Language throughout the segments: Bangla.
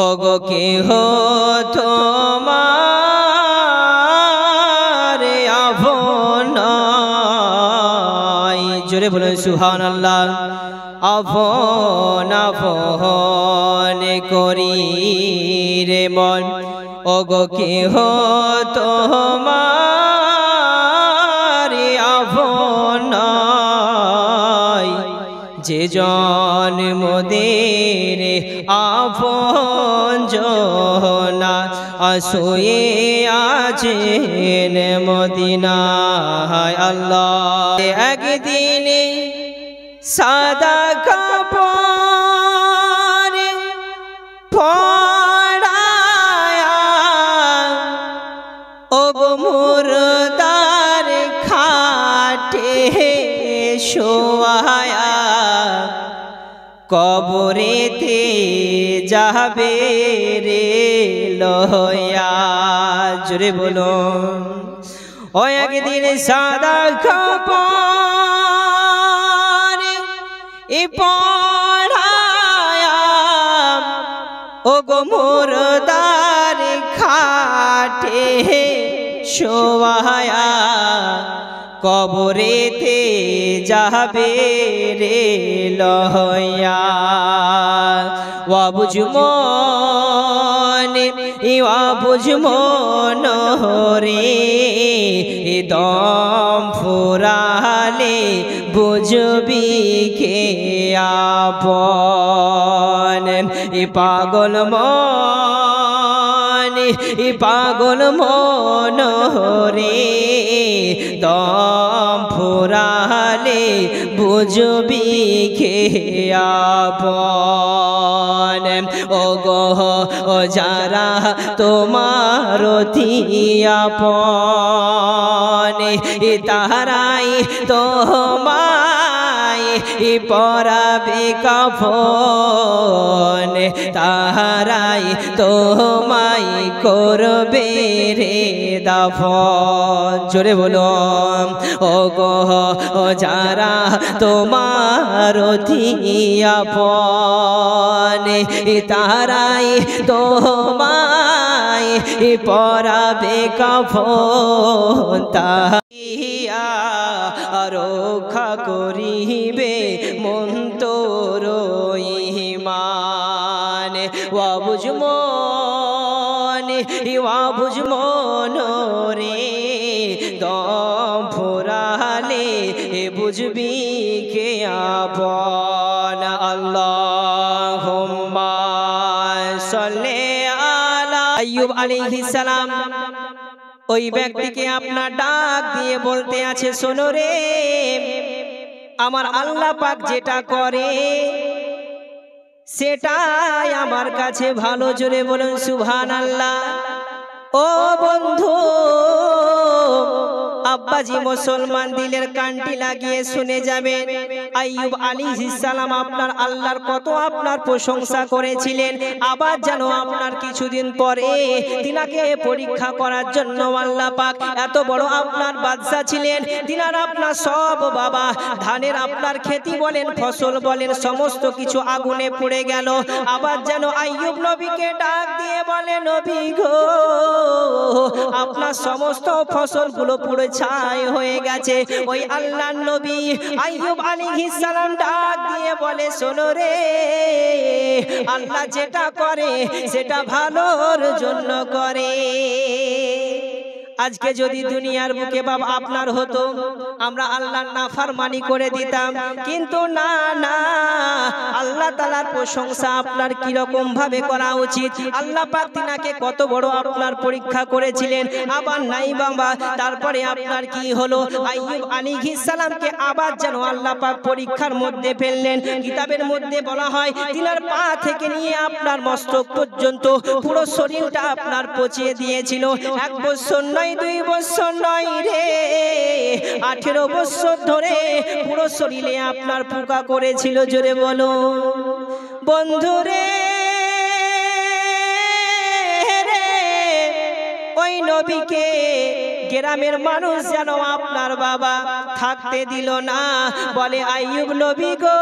ওগো কেহ তোমার আপন নয়, জোরে বলুন সুবহানাল্লাহ। আপন আপন করি রে মন, ওগো কেহ তোমার আপন নয়, যে জন মোদের আপন জনা আসুয়ে আছেন মদিনায়। আল্লাহ একদিন সাদা কাপড় পরায়া, ওগো মুর্দার খাটে শোয়ায়া, কবরেতে যাবে রে লয়া, জোরে বলুন। ও একদিন সাদা কাপড় পরায়া, ওগো মুর্দার খাটে শোয়ায়া, কবরেতে যাবে রে লয়া। ওয়াবুঝ মন ওয়াবুঝ মন রে, দম ফুরালে বুঝবি কে আপন। পাগল মন পাগল মন রে, দম ফুরালে বুঝবি কে আপন। ওগো ও যারা তোমার আপন, তাহারাই তোমায় পরাবে কাফন, তাহারাই তোমায় করবে রে দাফন, জোরে বলো। ওগো ও যারা তোমার আপন, তাহারাই তোমায় পরাবে কাফন, তাহিয়া রক্ষা করিবে মন তোর ঈমান। ওয়াবুঝ মন ওয়াবুঝ মন রে, দম ফুরালে বুঝবি কে আপন। আল্লাহুম্মা সাল্লি আলা আইয়ুব আলাইহিস সালাম। ওই ব্যক্তিকে আপনার ডাক দিয়ে বলতে আছে, শোনো রে, আমার আল্লাহ পাক যেটা করে সেটাই আমার কাছে ভালো, জোরে বলুন সুবহানাল্লাহ। ও বন্ধু, আব্বাজি মুসলমান দিলের কানটি লাগিয়ে শুনে যাবেন। আইয়ুব আলাইহিস সালাম আপনার আল্লাহর কত আপনার প্রশংসা করেছিলেন। আবার যেন আপনার কিছুদিন পরে তিনাকে পরীক্ষা করার জন্য আল্লাহ পাক এত বড় আপনার বাদশা ছিলেন, তিনার আপনার সব বাবা ধানের আপনার খেতি বলেন ফসল বলেন সমস্ত কিছু আগুনে পুড়ে গেল। আবার যেন আইয়ুব নবীকে ডাক দিয়ে বলে, নবী গো, আপনার সমস্ত ফসলগুলো পুড়ে ছাই হয়ে গেছে। ওই আল্লাহর নবী আইয়ুব আলাইহিস সালাম ডাক দিয়ে বলে, শোনো রে, আল্লাহ যেটা করে সেটা ভালোর জন্য করে। আজকে যদি দুনিয়ার বুকে বাবা আপনার হতো, আমরা আল্লাহর নাফরমানি করে দিতাম, কিন্তু না না, আল্লাহ তাআলার প্রশংসা আপনার কি রকম ভাবে করা উচিত। আল্লাহ পাক তিনাকে কত বড় আপনার পরীক্ষা করেছিলেন, আবার নাই বাবা তারপরে আপনার কি হলো, আইয়ুব আলাইহিস সালামকে আবার যেন আল্লাহ পাক পরীক্ষার মধ্যে ফেললেন। কিতাবের মধ্যে বলা হয় তিনার পা থেকে নিয়ে আপনার মস্তক পর্যন্ত পুরো শরীরটা আপনার পচিয়ে দিয়েছিল। 1 বছর নয়, 2 বছর নয় রে, 18 বছর ধরে পুরো শরীরে আপনার পোকা করেছিল, জোরে বলো বন্ধুরে। ওই নবীকে গ্রামের মানুষ যেন আপনার বাবা থাকতে দিল না, বলে আইয়ুব নবী গো,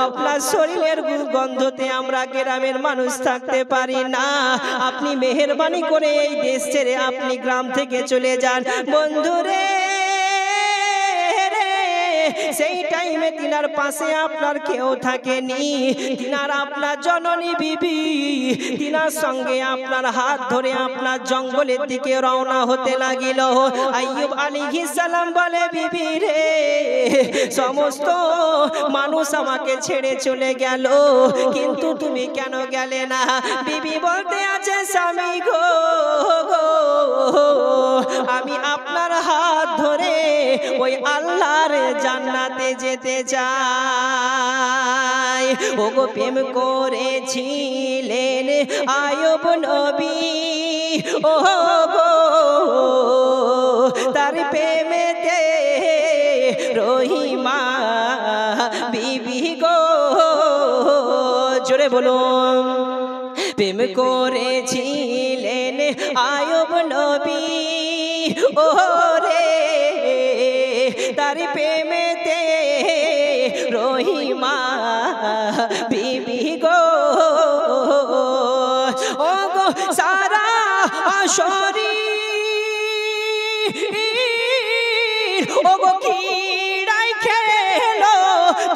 আপনার শরীরের গন্ধতে আমরা গ্রামের মানুষ থাকতে পারি না। আপনি মেহেরবানি করে এই দেশ ছেড়ে আপনি গ্রাম থেকে চলে যান। বন্ধুরে, সেই টাইমে তিনার পাশে আপনার কেউ থাকেনি। তিনার আপনার জননী বিবি, তিনার সঙ্গে আপনার হাত ধরে আপনার জঙ্গলের দিকে রওনা হতে লাগিল। আইয়ুব আলাইহিস সালাম বলে, বিবি রে, সমস্ত মানুষ আমাকে ছেড়ে চলে গেল, কিন্তু তুমি কেন গেলে না? বিবি বলতে আছে, স্বামী গো, আমি আপনার হাত ধরে ওই আল্লাহর জান্নাতে যেতে চাই। ওগো প্রেম করেছিলেন আইয়ুব নবী, ও গো তার প্রেমেতে রহিমা বিবি গো, জোরে বলুন। প্রেম করেছিলেন আইয়ুব নবী, ও রে তার প্রেমেতে রহিমা বিবি গো, ও গো সারা শরীর ও গো কিড়াই খেলো,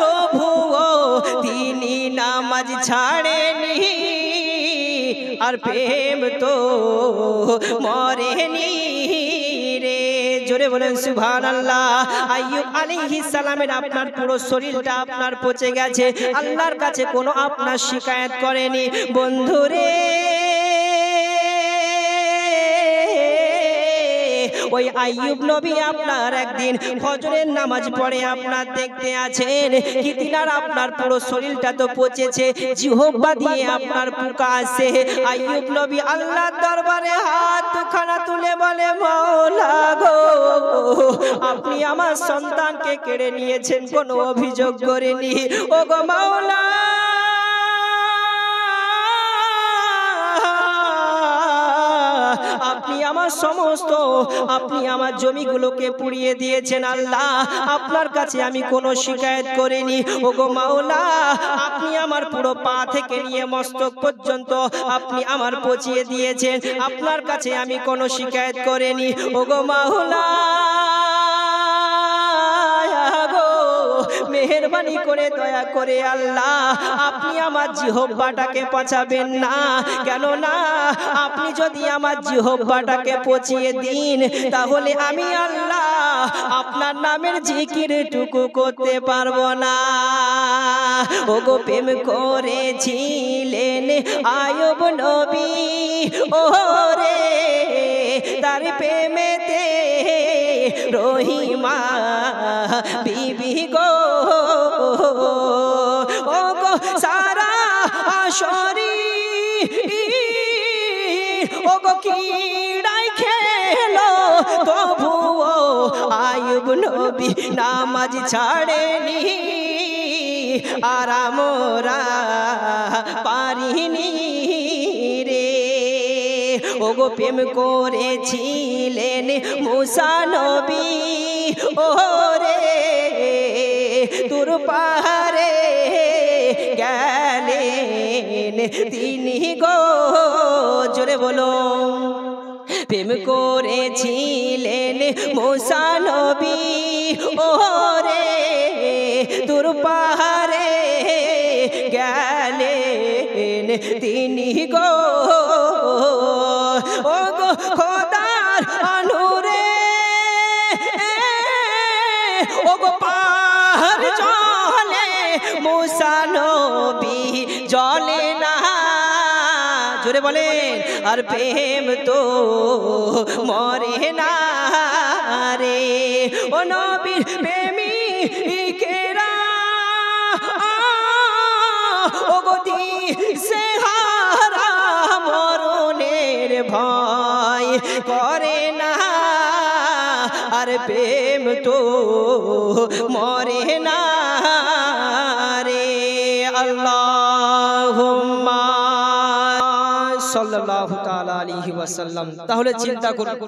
তবুও তিনি নামাজ ছাড়েনি, আর প্রেম তো মরেনি রে। জোরে বলেন সুবহানাল্লাহ। আইয়ুব আলাইহিস সালামের আপনার পুরো শরীরটা আপনার পচে গেছে, আল্লাহর কাছে কোনো আপনার শিকায়ত করেনি। বন্ধুরে, ওই আইয়ুব নবী আপনার একদিন ফজরের নামাজ পড়ে আপনার দেখতে আছেন কি তিনার আপনার পুরো শরীরটা তো পচেছে, জিহ্বা দিয়ে আপনার পোকা আসে। আইয়ুব নবী আল্লাহর দরবারে হাত দুখানা তুলে বলে, মাওলা গো, আপনি আমার সন্তানকে কেড়ে নিয়েছেন, কোনো অভিযোগ করেনি। ও গো মাওলা, আপনি আমার সমস্ত, আপনি আমার জমিগুলোকে পুড়িয়ে দিয়েছেন। আল্লাহ, আপনার কাছে আমি কোনো শিকায়ত করিনি। ওগো মাওলা, আপনি আমার পুরো পা থেকে নিয়ে মস্তক পর্যন্ত আপনি আমার পচিয়ে দিয়েছেন, আপনার কাছে আমি কোনো শিকায়ত করিনি। ওগো মাওলা, মেহেরবানি করে দয়া করে আল্লাহ আপনি আমার জিহ্বাটাকে বাঁচাবেন না, কেন না আপনি যদি আমার জিহ্বাটাকে পচিয়ে দিন তাহলে আমি আল্লাহ আপনার নামের জিকিরটুকু করতে পারবো না। ওগো প্রেম করেছিলেন আইয়ুব নবী, ও রে তার প্রেমেতে রহিমা বিবি গো, ও গো সারা শরীর ও গো কিড়াই খেলো, তবুও আইয়ুব নবী নামাজ ছাড়েনি, আর আমরা পারিনি রে। ওগো প্রেম করেছিলেন মুসা নবী, ও রে তুর পাহাড়ে গেলেন তিনি গো, জোরে বলো। প্রেম করেছিলেন মুসা নবী, ও রে তুর পাহাড়ে গেলেন তিনি গো, ও গো খোদার আনুরে ও গো পাহাড় জলে মুসা নবী জলে না, জোরে বলেন, আর প্রেম তো মরে না রে। ও নবীর প্রেমিকেরা ও গো দিশেহারা মরণের ভয় করে না, আর প্রেম তো মরে না রে। আল্লাহুম্মা সাল্লাল্লাহু তাআলা আলাইহি ওয়াসাল্লাম। তাহলে চিন্তা করুন,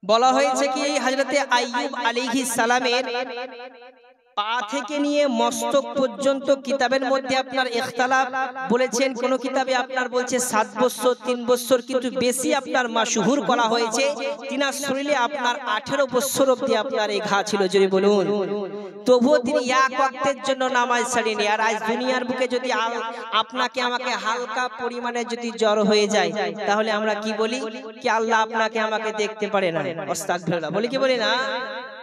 বলা হয়েছে কি হযরতে আইয়ুব আলাইহিস সালামের পা থেকে নিয়ে মস্তক পর্যন্ত কিতাবের মধ্যে আপনার ইখতিলাফ বলেছেন, কোন কিতাবে আপনার বলছে 7 বছর 3 বছর, কিন্তু বেশি আপনার মাশহুর করা হয়েছে তিনার শরীরে আপনার 18 বছর অবধি আপনার এই ঘা ছিল। যদি বলুন, তবুও তিনি এক ওয়াক্তের জন্য নামাজ ছাড়েনি। আর আজ দুনিয়ার বুকে যদি আপনাকে আমাকে হালকা পরিমাণে যদি জ্বর হয়ে যায়, তাহলে আমরা কি বলি? কি আল্লাহ আপনাকে আমাকে দেখতে পারে না, আস্তাগফিরুল্লাহ বলি কি বলি না?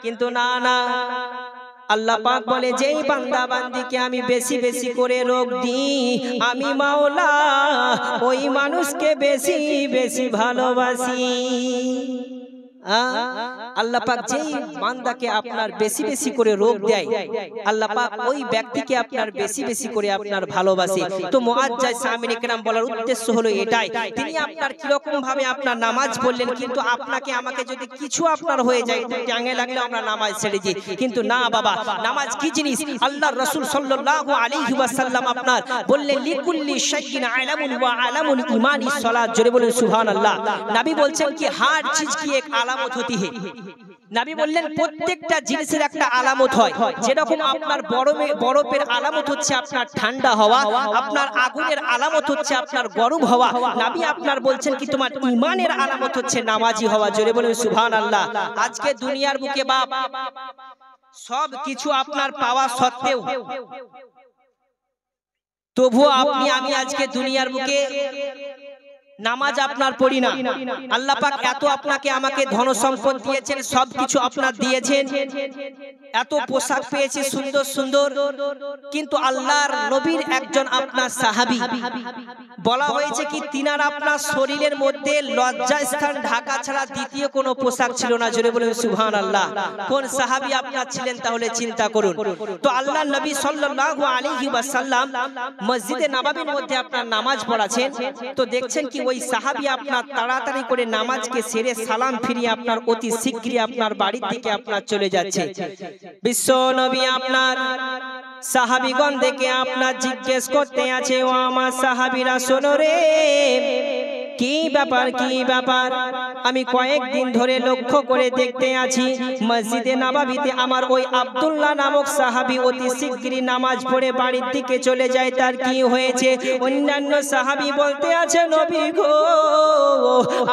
কিন্তু না না, আল্লাহ পাক বলে যেই বান্দা বান্দিকে আমি বেশি বেশি করে রোগ দিই, আমি মাওলা ওই মানুষকে বেশি বেশি ভালোবাসি। আল্লাহ পাক যেই বান্দাকে আপনার বেশি বেশি করে রোগ দেয়, আল্লাহ পাক ওই ব্যক্তিকে আপনার বেশি বেশি করে আপনার ভালোবাসে। তো মুআজ্জাজ সামিনে কেরাম বলার উদ্দেশ্য হলো এটাই, তিনি আপনার কিরকম ভাবে আপনার নামাজ পড়লেন, কিন্তু আপনাকে আমাকে যদি কিছু আপনার হয়ে যায়, টাঙে লাগলে আমরা নামাজ ছেড়ে দিই। কিন্তু না বাবা, নামাজ কি জিনিস? আল্লাহর রাসূল সাল্লাল্লাহু আলাইহি ওয়াসাল্লাম আপনার বললেন লিকুল্লি শাইইন আলামুন ওয়া আলামুল ঈমানি সালাত। জোরে বলুন সুবহানাল্লাহ। নবী বলছেন কি হার চিজ কি এক আলামত হতি হে। নবী বললেন প্রত্যেকটা জিনিসের একটা আলামত হয়। যেরকম আপনার বরফের আলামত হচ্ছে আপনার ঠান্ডা হওয়া, আপনার আগুনের আলামত হচ্ছে আপনার গরম হওয়া, নবী আপনার বলছেন কি তোমার ঈমানের আলামত হচ্ছে নামাজি হওয়া। জোরে বলুন সুবহানাল্লাহ। আজকে দুনিয়ার বুকে বাপ সব কিছু আপনার পাওয়া সত্ত্বেও তবুও আপনি আমি আজকে দুনিয়ার বুকে নামাজ আপনার পড়ি না। আল্লাহ পাক এত আপনাকে আমাকে ধন সম্পদ দিয়েছেন, সবকিছু আপনার দিয়েছেন, এত পোশাক পেয়েছি সুন্দর সুন্দর, কিন্তু আল্লাহর নবীর একজন আপনার সাহাবী বলা হয়েছে কি তিনার আপনার শরীরের মধ্যে লজ্জাস্থান ঢাকা ছাড়া দ্বিতীয় কোনো পোশাক ছিল না। জোরে বলুন সুবহানাল্লাহ। কোন সাহাবী আপনার ছিলেন তাহলে চিন্তা করুন। তো আল্লাহর নবী সাল্লাল্লাহু আলাইহি ওয়াসাল্লাম মসজিদে নববীর মধ্যে আপনার নামাজ পড়াছেন, তো দেখছেন কি ওই সাহাবী আপনার তাড়াতাড়ি করে নামাজকে সেরে সালাম ফিরিয়ে আপনার অতি শীঘ্রই আপনার বাড়ির দিকে আপনার চলে যাচ্ছে। বিশ্ব নবী আপনার সাহাবীগণ দেখে আপনার জিজ্ঞেস করতে আছে, ও আমার সাহাবীরা শোনো রে, কি ব্যাপার কি ব্যাপার? আমি কয়েকদিন ধরে লক্ষ্য করে দেখতে আছি মসজিদে নববীতে আমার ওই আব্দুল্লাহ নামক সাহাবী অতি শীঘ্রই নামাজ পড়ে বাড়ির দিকে চলে যায়, তার কি হয়েছে? অন্যান্য সাহাবী বলতে আছে, নবী গো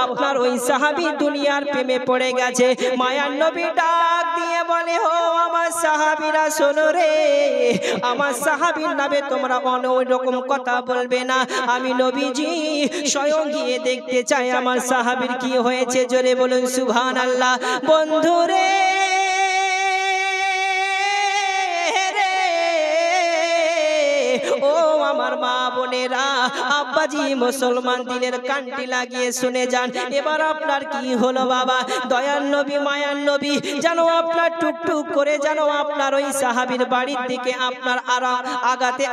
আপনার ওই সাহাবী দুনিয়ার প্রেমে পড়ে গেছে। মায়ার নবী ডাক দিয়ে বলে, ও আমার সাহাবীরা শোনো রে, আমার সাহাবীর নামে তোমরা অন্য রকম কথা বলবে না। আমি নবীজি স্বয়ং গিয়ে দেখতে চাই আমার সাহাবীর কি হয়েছে। জোরে বলুন সুবহানাল্লাহ। বন্ধুরে ও আমার মা বোনেরা, আব্বাজি মুসলমান দিনের কানটি লাগিয়ে শুনে যান। এবার আপনার কি হলো বাবা? দয়ার নবী মায়ার নবী যেন আপনার টুকটুক করে যেন আপনার ওই সাহাবীর বাড়ির দিকে আপনার আগাতে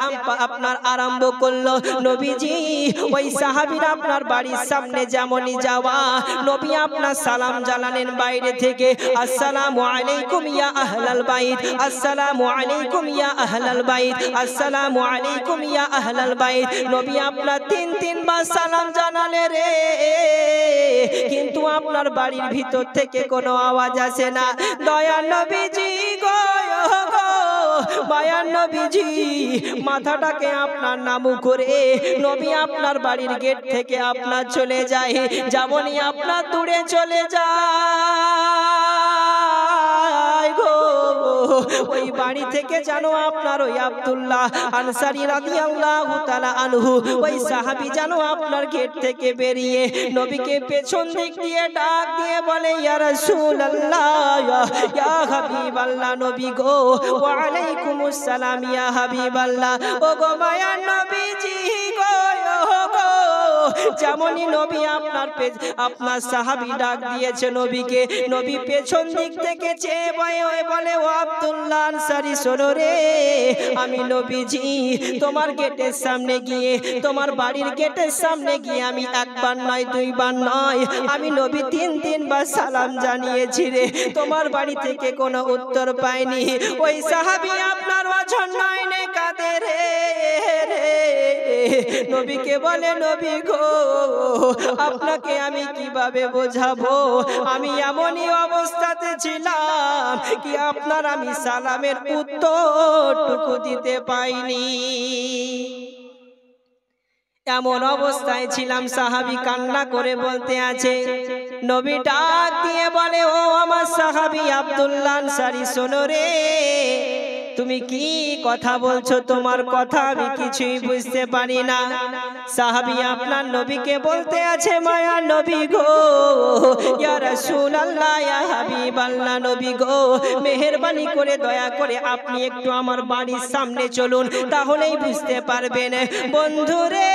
আপনার আরম্ভ করলো। নবীজি ওই সাহাবীরা আপনার বাড়ির সামনে যেমনই যাওয়া, নবী আপনার সালাম জানালেন বাইরে থেকে, আসসালামু আলাইকুম ইয়া আহলাল বাইত, আসসালামু আলাইকুম ইয়া আহলাল বাইত, আসসালামু আলাইকুম ইয়া আহলাল বাইত। নবী আপনার তিন বার সালাম জানালে রে, কিন্তু আপনার বাড়ির ভিতর থেকে কোনো আওয়াজ আসে না। দয়ার নবীজি গো মায়ার নবীজি মাথাটাকে আপনার নামু করে নবী আপনার বাড়ির গেট থেকে আপনার চলে যায়। যেমনই আপনার দূরে চলে যায় গো, ওই বাড়ি থেকে জানো আপনার ওই আব্দুল্লাহ আনসারী রাদিয়াল্লাহু তাআলা আনহু ওই সাহাবী জানো আপনার গেট থেকে বেরিয়ে নবীকে পেছন দিক দিয়ে ডাক দিয়ে বলে, ইয়া রাসূলুল্লাহ ইয়া হাবিবাল্লাহ, নবী গো ওয়া আলাইকুমুস সালাম ইয়া হাবিবাল্লাহ। ও গো মায়ার নবীজি গো, যেমনই নবী আপনার সাহাবী ডাক দিয়েছে নবীকে, নবী পেছন দিক থেকে চেয়ে বলে, ও আব্দুল্লাহ আনসারী শোনো রে, আমি নবীজি তোমার গেটের সামনে গিয়ে, তোমার বাড়ির গেটের সামনে গিয়ে আমি একবার নয় দুইবার নয়, আমি নবী তিনবার সালাম জানিয়েছি রে, তোমার বাড়ি থেকে কোনো উত্তর পাইনি। ওই সাহাবী আপনার ওজন নয় নে কাঁদে রে, নবীকে বলে, নবী গো আপনাকে আমি কিভাবে বোঝাবো? আমি এমনই অবস্থা বসেছিলাম কি আপনার আমি সালামের উত্তরটুকু দিতে পাইনি। এমন অবস্থায় ছিলাম, সাহাবী কান্না করে বলতে আছে, নবী ডাক দিয়ে বলে, ও আমার সাহাবী আব্দুল্লাহ আনসারী, শোনো রে, তুমি কি কথা বলছো? তোমার কথা আমি কিছুই বুঝতে পারি না। সাহাবী আপনার নবীকে বলতে আছে, মায়া নবী গো, ইয়া রাসূলুল্লাহ, ইয়া হাবিবাল্লাহ, নবী গো, মেহেরবানি করে দয়া করে আপনি একটু আমার বাড়ির সামনে চলুন, তাহলেই বুঝতে পারবেন। বন্ধুরে,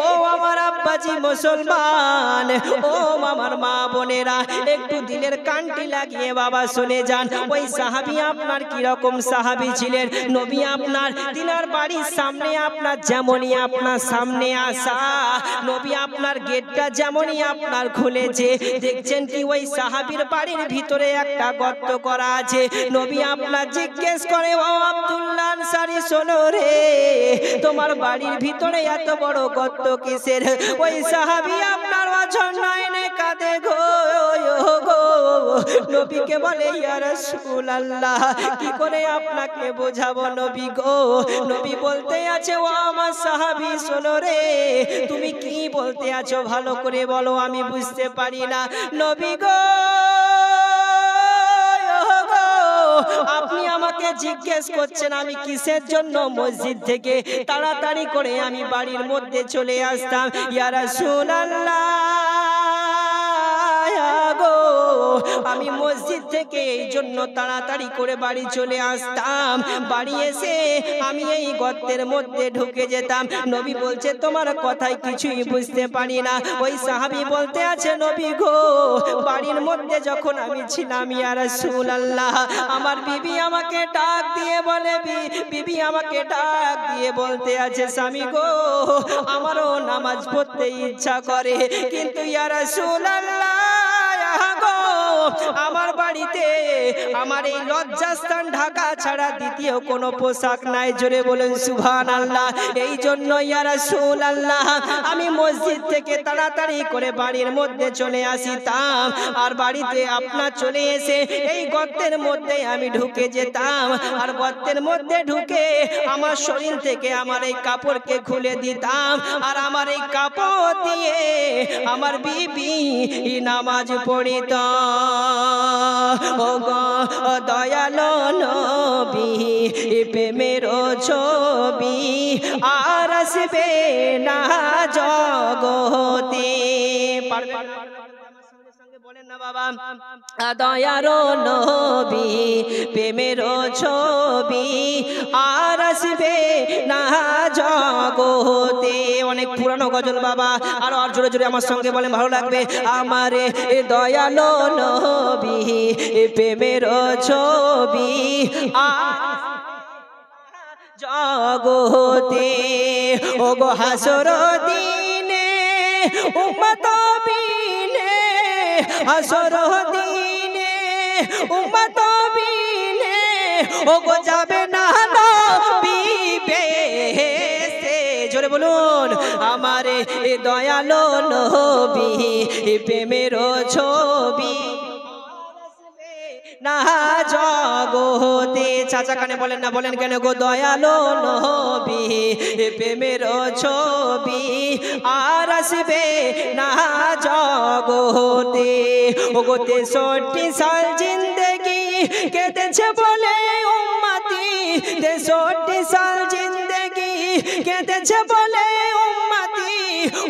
ও আমার আব্বাজি মুসলমান, ও আমার মা বোনেরা, একটু দিলের কানটি লাগিয়ে বাবা শুনে যান। ওই সাহাবী আপনার কি রকম সাহাবী ছিলেন? নবী আপনার তিনার বাড়ির সামনে আপনার যেমনই আপনার সামনে আসা, নবী আপনার গেটটা যেমনই আপনার খুলেছে, দেখছেন কি ওই সাহাবীর বাড়ির ভিতরে একটা গর্ত করা আছে। নবী আপনার জিজ্ঞেস করে, ও আব্দুল্লাহ আনসারী, শোনো রে, তোমার বাড়ির ভিতরে এত বড় গর্ত কিসের? ওই সাহাবী আপনার ওজন নয়নে কাঁদে গো। নবীকে বলে, ইয়া রাসূলুল্লাহ, কি করে আপনাকে বোঝাবো নবী গো? নবী বলতে আছে, ও আমার সাহাবী, শোনো রে, তুমি কি বলতে আছো ভালো করে বলো, আমি বুঝতে পারি না। নবী গো, আপনি আমাকে জিজ্ঞেস করছেন আমি কিসের জন্য মসজিদ থেকে তাড়াতাড়ি করে আমি বাড়ির মধ্যে চলে আসতাম। ইয়া রাসূলুল্লাহ গো, আমি মসজিদ থেকে এই জন্য তাড়াতাড়ি করে বাড়ি চলে আসতাম, বাড়ি এসে আমি এই গর্তের মধ্যে ঢুকে যেতাম। নবী বলছে, তোমার কথাই কিছুই বুঝতে পারি না। ওই সাহাবী বলতে আছে, নবী গো, বাড়ির মধ্যে যখন আমি ছিলাম, ইয়া রাসূলুল্লাহ, আমার বিবি আমাকে ডাক দিয়ে বলে, বিবি আমাকে ডাক দিয়ে বলতে আছে, স্বামী গো, আমারও নামাজ পড়তে ইচ্ছা করে, কিন্তু ইয়া রাসূলুল্লাহ গো, আমার বাড়িতে আমার এই লজ্জাস্থান ঢাকা ছাড়া দ্বিতীয় কোনো পোশাক নাই। জোরে বলেন সুবহানাল্লাহ। এই জন্য ইয়া রাসূলুল্লাহ আমি মসজিদ থেকে তাড়াতাড়ি করে বাড়ির মধ্যে চলে আসিতাম, আর বাড়িতে আপনার চলে এসে এই গর্তের মধ্যে আমি ঢুকে যেতাম, আর গর্তের মধ্যে ঢুকে আমার শরীর থেকে আমার এই কাপড়কে খুলে দিতাম, আর আমার এই কাপড় দিয়ে আমার বিবি নামাজ পড়িত। ও গো দয়ালো নবী, প্রেমের ছবি আর আসবে না জগতে। বলেন না বাবা, দয়ার নবী, প্রেমের ছবি আর আসবে না জগতে। অনেক পুরানো গজল বাবা, আর জোরে জোরে আমার সঙ্গে বলেন, ভালো লাগবে। আমারে দয়ালো নবী, প্রেমের ছবি জগতে। ও গো হাসর দিনে উম্মত বিনে, হাসর দিনে উম্মত বিনে, ও গো যাবে না নবী বেহেশতে। জোরে বলুন, আমারে দয়ালো নবী, প্রেমের ছবি না জগতে। চাচা কানে বলেন না, বলেন কেন গো? দয়ালো নবী, প্রেমের ছবি আর আসবে না জগতে। ও গো 63 সাল জিন্দেগি কেটেছে বলে উম্মতি, 63 সাল জিন্দেগি কেটেছে বলে উম্মতি,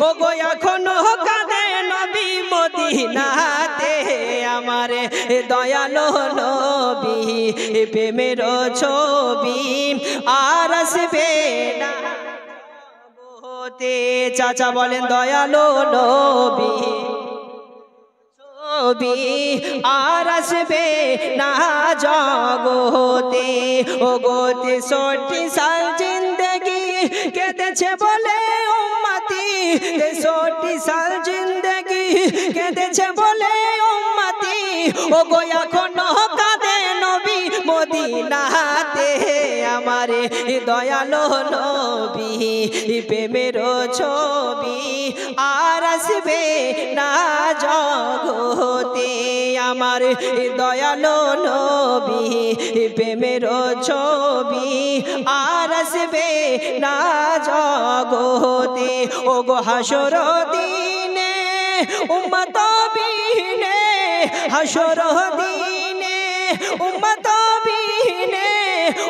ও গো এখনো কাঁদে নবী মদিনাতে। আমারে দয়ালো নবী, প্রেমের ছবি আর আসবে না জগতে। চাচা বলেন, দয়ালো নবী, ছবি আর আসবে না জগতে। ও গো 63 সাল জিন্দেগি কেটেছে বলে উম্মতি, 63 সাল জিন্দেগি কেটেছে বলে উম্মতি, ও গো এখনো কাঁদে নবী মদিনাতে। আমার আমারে দয়ালো নবী প্রেমের ছবি আর আসবে না জগতে আমার দয়ালো নবী প্রেমের ছবি আর আসবে না জগতে ও গো হাসর দিনে উম্মত বিনে হাসর দিনে উম্মত বিনে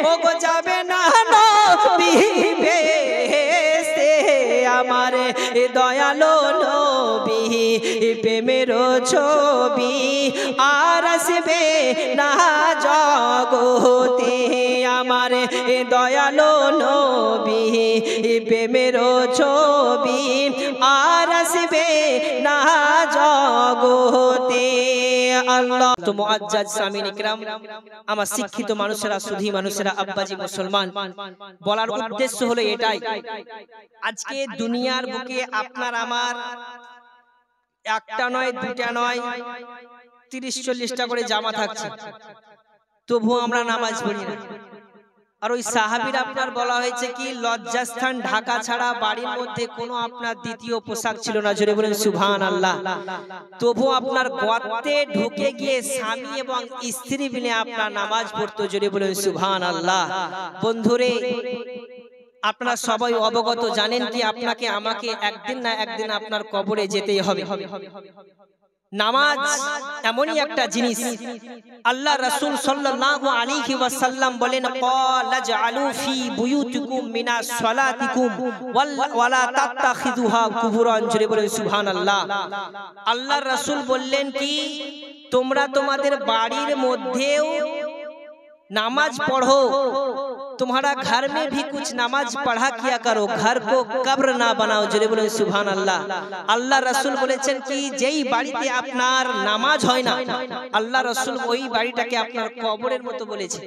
ও গো যাবে না নবী বেহেশতে আমার দয়ালো নবী প্রেমের ছবি আর আসবে না জগতে আমার দয়ালো নবী প্রেমের ছবি আর আসবে না জগতে আল্লাহ। তো মুআজ্জাজ সামিন ইকরাম, আমার শিক্ষিত মানুষেরা, সুধী মানুষেরা, আব্বাজি মুসলমান, বলার উদ্দেশ্য হলো এটাই, আজকে দুনিয়ার বুকে আপনার আমার একটা নয় দুটা নয় 30-40টা করে জামা থাকছে, তবুও আমরা নামাজ পড়ি না। আর ওই সাহাবীর আপনার বলা হয়েছে কি লজ্জাস্থান ঢাকা ছাড়া বাড়ির মধ্যে কোনো আপনার দ্বিতীয় পোশাক ছিল না, জোরে বলেন সুবহানাল্লাহ। তবু আপনার গর্তে ঢুকে গিয়ে স্বামী এবং স্ত্রী মিলে আপনার নামাজ পড়তো, জোরে বলেন সুবহানাল্লাহ। বন্ধুরে, আপনারা সবাই অবগত জানেন কি আপনাকে আমাকে একদিন না একদিন আপনার কবরে যেতেই হবে। নামাজ এমনই একটা জিনিস, আল্লাহ রাসূল সাল্লাল্লাহু আলাইহি ওয়াসাল্লাম বলেন ক্বালা জাআলু ফি বুয়ুতিকুম মিনাস সালাতিকুম ওয়ালা তাত্তাখিযুহা কুবুরান, জোরে বলেন সুবহানাল্লাহ। আল্লাহ রাসূল বললেন কি তোমরা তোমাদের বাড়ির মধ্যেও नमाज पढ़ो, तुम्हारा घर में भी कुछ नमाज पढ़ा किया करो, घर को कब्र ना बनाओ, जोरे बोलें सुभान अल्लाह। अल्लाह रसूल बोलेছেন কি যেই বাড়িতে আপনার নামাজ হয় না, আল্লাহ রসুল ওই বাড়িটাকে আপনার কবরের মতো বলেছে।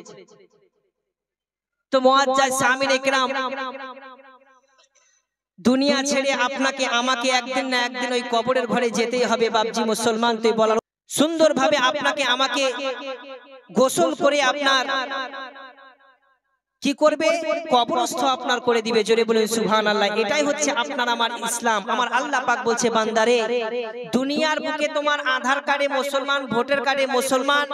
তো মুআজ্জাজ সামিন ইকরাম, দুনিয়া ছেড়ে আপনাকে আমাকে একদিন না একদিন ওই কবরের ঘরে যেতেই হবে বাপজি মুসলমান। তো বলার সুন্দর ভাবে আপনাকে আমাকে গোসল করে আপনার কি করবে, কবরস্থ আপনার করে দিবে, জোরে বলেন সুবহানাল্লাহ। এটাই হচ্ছে আপনার আমার ইসলাম। আমার আল্লাহ পাক বলছে বান্দারে দুনিয়ার বুকে তোমার আধার কার্ডে মুসলমান, ভোটার কার্ডে মুসলমান,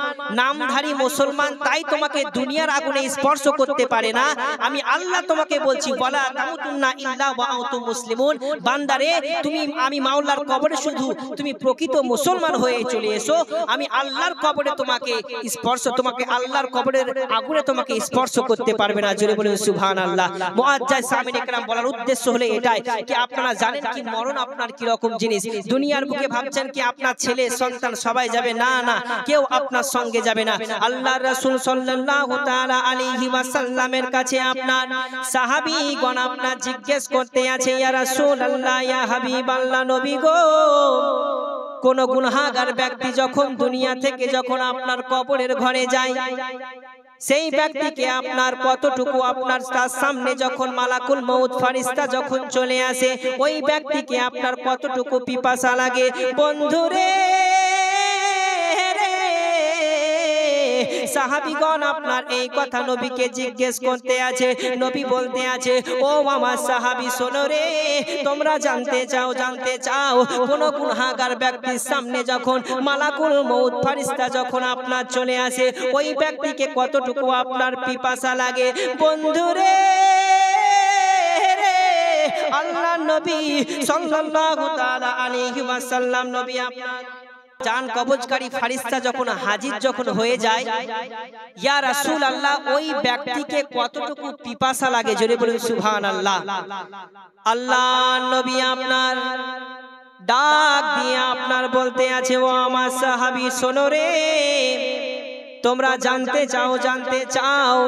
নামধারী মুসলমান, তাই তোমাকে দুনিয়ার আগুনে স্পর্শ করতে পারে না। আমি আল্লাহ তোমাকে বলছি ওয়ালা তামুতুন্না ইল্লা ওয়া আনতুম মুসলিমুন। বান্দারে তুমি আমি মাওলার কবরে শুধু তুমি প্রকৃত মুসলমান হয়ে চলে এসো, আমি আল্লাহর কবরে তোমাকে স্পর্শ, তোমাকে আল্লাহর কবরের আগুনে তোমাকে স্পর্শ করতে পারবে না, জোরে বলেন সুবহানাল্লাহ। মুআজ্জাজ সামিন ইকরাম, বলার উদ্দেশ্য হলো এটাই কি আপনারা জানেন কি মরণ আপনার কি রকম জিনিস। দুনিয়ার বুকে ভাবছেন কি আপনার ছেলে সন্তান সবাই যাবে, না না, কেউ আপনার সঙ্গে যাবে না। আল্লাহর রাসূল সাল্লাল্লাহু তাআলা আলাইহি ওয়াসাল্লামের কাছে আপনার সাহাবীগণ আপনার জিজ্ঞেস করতে আছে, ইয়া রাসূলুল্লাহ, ইয়া হাবিবাল্লাহ, নবী গো, কোন গুনাহগার ব্যক্তি যখন দুনিয়া থেকে যখন আপনার কবরের ঘরে যায়, সেই ব্যক্তিকে আপনার কতটুকু আপনার তার সামনে যখন মালাকুল মউত ফেরেশতা যখন চলে আসে, ওই ব্যক্তিকে আপনার কতটুকু পিপাসা লাগে। বন্ধুরে সাহাবীগণ আপনার এই কথা নবীকে জিজ্ঞেস করতে আছে, নবী বলতে আছে, ও আমার সাহাবী শোনো রে, তোমরা জানতে চাও কোন গুনাহগার ব্যক্তির সামনে যখন মালাকুল মউত ফেরেশতা যখন আপনার চলে আসে, ওই ব্যক্তিকে কতটুকু আপনার পিপাসা লাগে। বন্ধুরে আল্লাহর নবী সাল্লাল্লাহু তাআলা আলাইহি ওয়াসাল্লাম, নবী আপনার জান কবজকারী ফেরেশতা যখন হাজির যখন হয়ে যায়, ইয়া রাসূলুল্লাহ, ওই ব্যক্তিকে কতটুকু পিপাসা লাগে, জোরে বলুন সুবহানাল্লাহ। আল্লাহর নবী আপনার ডাক দিয়ে আপনার বলতে আছে, ও আমার সাহাবী শোনো রে, তোমরা জানতে চাও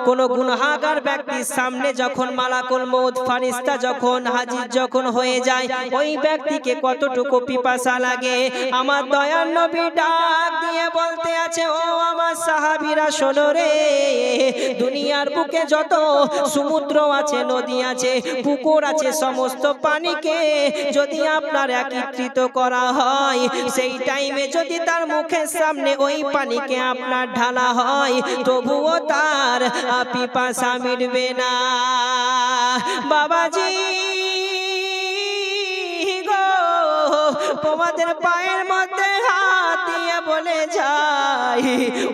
কোন গুনাহগার ব্যক্তির সামনে যখন মালাকুল মউত ফেরেশতা যখন হাজির যখন হয়ে যায়, ওই ব্যক্তিকে কতটুকু পিপাসা লাগে। আমার দয়ার নবী ডাক দিয়ে বলতে আছে, ও আমার সাহাবীরা শোনো রে, দুনিয়ার বুকে যত সমুদ্র আছে, নদী আছে, পুকুর আছে, সমস্ত পানিকে যদি আপনার একত্রিত করা হয়, সেই টাইমে যদি তার মুখের সামনে ওই পানিকে আপনার ঢালা হয় তবুও তার পিপাসা মিটবে না। বাবাজি গো, তোমাদের পায়ের মধ্যে হাত দিয়ে বলে যাই,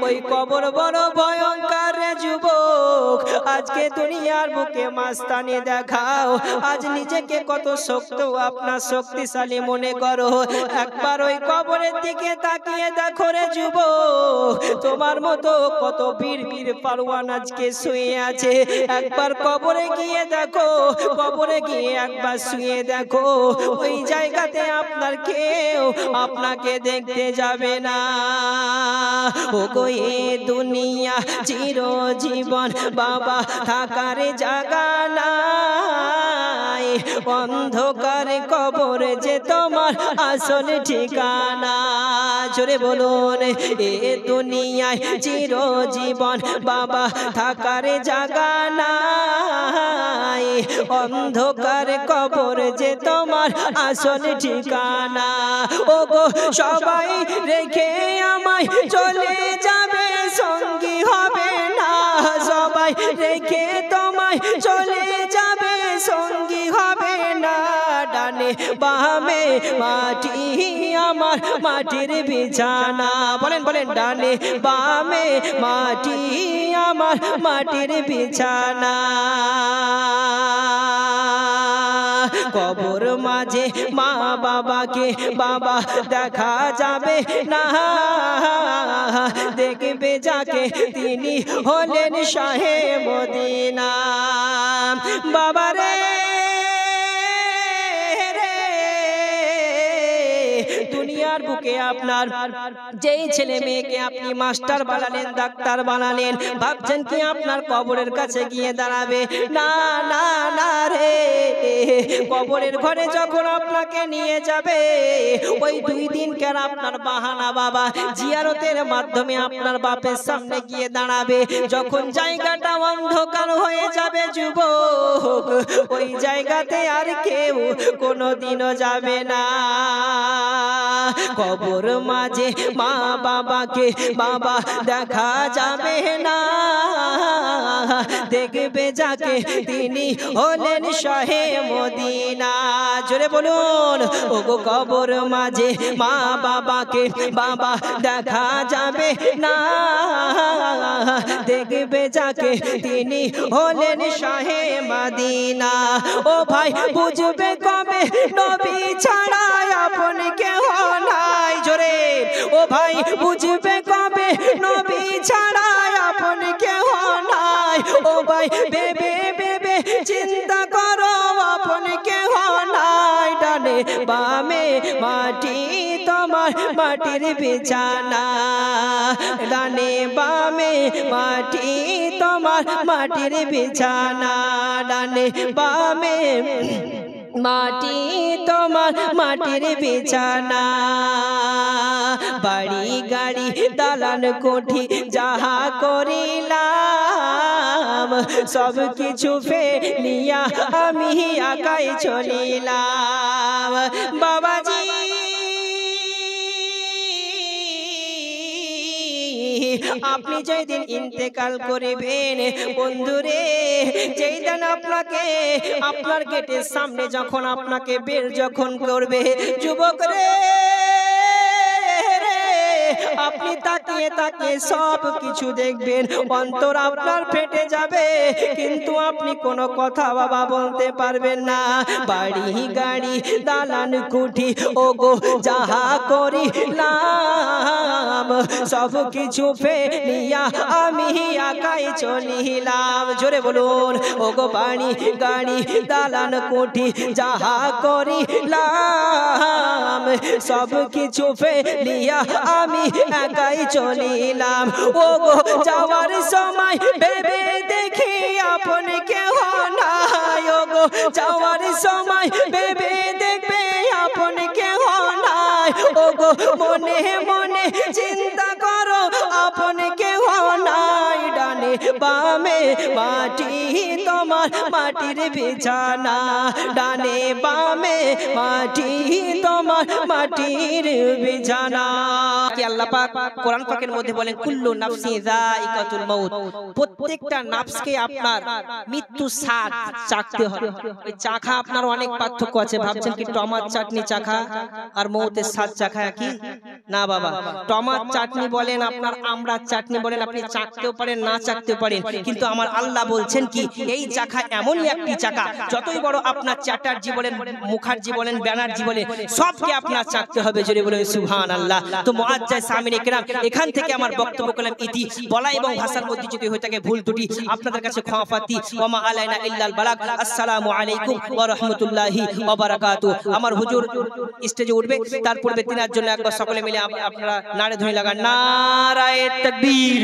ওই কবর বড় ভয়ঙ্কর রে যুবক। আজকে দুনিয়ার বুকে মাস্তানি দেখাও, আজ নিজেকে কত শক্ত আপনার শক্তিশালী মনে করো। একবার ওই কবরের দিকে তাকিয়ে দেখো রে যুবক, তোমার মতো কত বীর বীর পারওয়ান আজকে শুয়ে আছে। একবার কবরে গিয়ে দেখো, কবরে গিয়ে একবার শুয়ে দেখো, ওই জায়গাতে আপনার কেউ আপনাকে দেখতে যাবে না। ও গো এ দুনিয়া চিরজীবন বাবা থাকার জায়গা নাই, অন্ধকার কবর যে তোমার আসল ঠিকানা। জোরে বলুন, এ দুনিয়ায় চিরজীবন বাবা থাকার জায়গা নাই, অন্ধকার কবর যে তোমার আসল ঠিকানা। ও গো সবাই রেখে আমায় চলে যাবে, সঙ্গী হবে না। সবাই রেখে তোমায় চলে যাবে, সঙ্গী হবে না। ডানে বামে মাটি আমার মাটির বিছানা, বলেন বলেন, ডানে বামে মাটি আমার মাটির বিছানা। কবর মাঝে মা বাবাকে বাবা দেখা যাবে না, দেখবে যাকে তিনি হলেন শাহে মদিনা। বাবারে দুনিয়ার বুকে আপনার যেই ছেলে মেয়েকে আপনি মাস্টার বানালেন, ডাক্তার বানালেন, ভাবছেন কি আপনার কবরের কাছে গিয়ে দাঁড়াবে? না না না রে, কবরের ঘরে যখন আপনাকে নিয়ে যাবে, ওই 2 দিন কেন আপনার বাহানা বাবা জিয়ারতের মাধ্যমে আপনার বাপের সামনে গিয়ে দাঁড়াবে। যখন জায়গাটা অন্ধকার হয়ে যাবে যুবক, ওই জায়গাতে আর কেউ কোনোদিনও যাবে না। কবর মাঝে মা বাবাকে বাবা দেখা যাবে না, দেখবে যাকে তিনি হলেন শাহে মদিনা। জোরে বলুন, ওগো কবর মাঝে মা বাবাকে বাবা দেখা যাবে না, দেখবে যাকে তিনি হলেন শাহে মদিনা। ও ভাই বুঝবে কবে নবী ছাড়া আপন কেহ নাই। জোরে, ও ভাই বুঝবে কবে নবী ছাড়া আপন কেহ নাই। ও ভাই ভেবে ভেবে চিন্তা করো, আপন কেহ নাই। ডানে বামে মাটি তোমার মাটির বিছানা, ডানে বামে মাটি তোমার মাটির বিছানা, ডানে বামে মাটি তোমার মাটির বিছানা। বাড়ি গাড়ি দালান কোঠি যাহা করিলাম, সব কিছু ফেলিয়া আমি একাই চলিলাম। বাবাজি আপনি যেই দিন ইন্তেকাল করিবেন বন্ধুরে, যেই দিন আপনাকে আপনার গেটের সামনে যখন আপনাকে বের যখন করবে যুবক রে, আপনি তাকিয়ে তাকিয়ে সব কিছু দেখবেন, অন্তর আপনার ফেটে যাবে, কিন্তু আপনি কোনো কথা বাবা বলতে পারবেন না। বাড়ি গাড়ি দালান কুঠি ওগো যাহা করিলাম, সব কিছু ফেলিয়া আমি একাই চলিলাম। জোরে বলুন, ওগো বাড়ি গাড়ি দালান কুঠি যাহা করিলাম, সব কিছু ফেলিয়া আমি একাই চলিলাম। ওগো যাওয়ার সময় ভেবে দেখি আপন কেহ নাই, ওগো যাওয়ার সময় ভেবে দেখবে আপন কেহ নাই। ওগো মনে মনে চিন্তা করো, আপন কেহ নাই। ডানে বামে মাটি তোমার মাটির বিছানা, ডানে বামে মাটি তোমার মাটির বিছানা। কি আল্লাহ পাক কোরআন পাকের মধ্যে বলেন কুল্লু নাফসি যায়িকাতুল মাউত, প্রত্যেকটা নাফসকে আপনার মৃত্যু স্বাদ চাখতে হবে। ওই চাখা আপনার অনেক পার্থক্য আছে, ভাবছেন কি টমাট চাটনি চাখা আর মৌতের স্বাদ চাখা কি? না বাবা, টমাট চাটনি বলেন আপনার আমড়ার চাটনি বলেন, আপনি চাখতেও পারেন না চাখতেও পারেন, কিন্তু আমার আল্লাহ বলছেন কি এই চাখা এমনই একটি চাখা, যতই বড় আপনার চ্যাটার্জি বলেন, মুখার্জি বলেন, ব্যানার্জি বলেন, সবকে আপনার চাখতে হবে। জোরে বলেন সুবহানাল্লাহ। তো মুআজ্জাজ সামিনে কিরাম, এখান থেকে আমার বক্তব্য করলাম ইতি। বলা এবং ভাষার মধ্যে যদি হয়ে থাকে ভুল ত্রুটি আপনাদের কাছে ক্ষমা প্রার্থী। ওয়া মা আলাইনা ইল্লাল বালাগ। আসসালামু আলাইকুম ওয়া রাহমাতুল্লাহি ওয়া বারাকাতুহু। আমার হুজুর স্টেজে উঠবে, তারপর তিনার জন্য একবার সকলে মিলে আপনারা নারে ধ্বনি লাগান, নারায়ে তাকবীর।